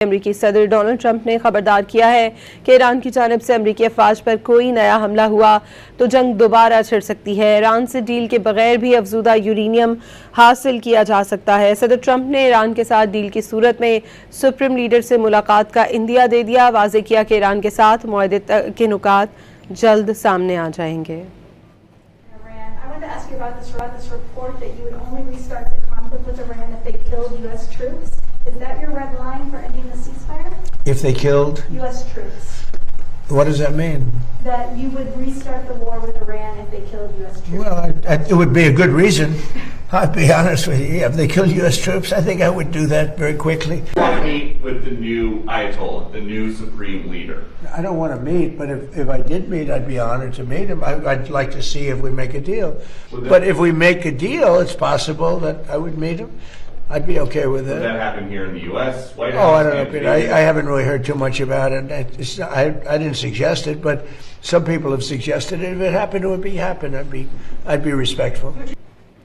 अमरीकी सदर Donald Trump ने खबरदार किया है कि ईरान की जानिब से अमरीकी अफवाज पर कोई नया हमला हुआ तो जंग दोबारा छिड़ सकती है। ईरान से डील के बगैर भी अफजूदा यूरेनियम हासिल किया जा सकता है। सदर ट्रंप ने ईरान के साथ डील की सूरत में सुप्रीम लीडर से मुलाकात का इंदिया दे दिया। वाज़ेह किया कि ईरान के साथ मुआहदे के नुकात जल्द सामने आ जाएंगे। Is that your red line for ending the ceasefire? If they killed U.S. troops. What does that mean? That you would restart the war with Iran if they killed U.S. troops. Well, it would be a good reason. I'll be honest with you. If they killed U.S. troops, I think I would do that very quickly. I want to meet with the new Ayatollah, the new supreme leader. I don't want to meet, but if I did meet, I'd be honored to meet him. I'd like to see if we make a deal. But if we make a deal, it's possible that I would meet him. I'd be okay with it. Would that happen here in the U.S.? White House? Oh, I don't know. I haven't really heard too much about it. I didn't suggest it, but some people have suggested it. If it happened, it would be happen. I'd be respectful.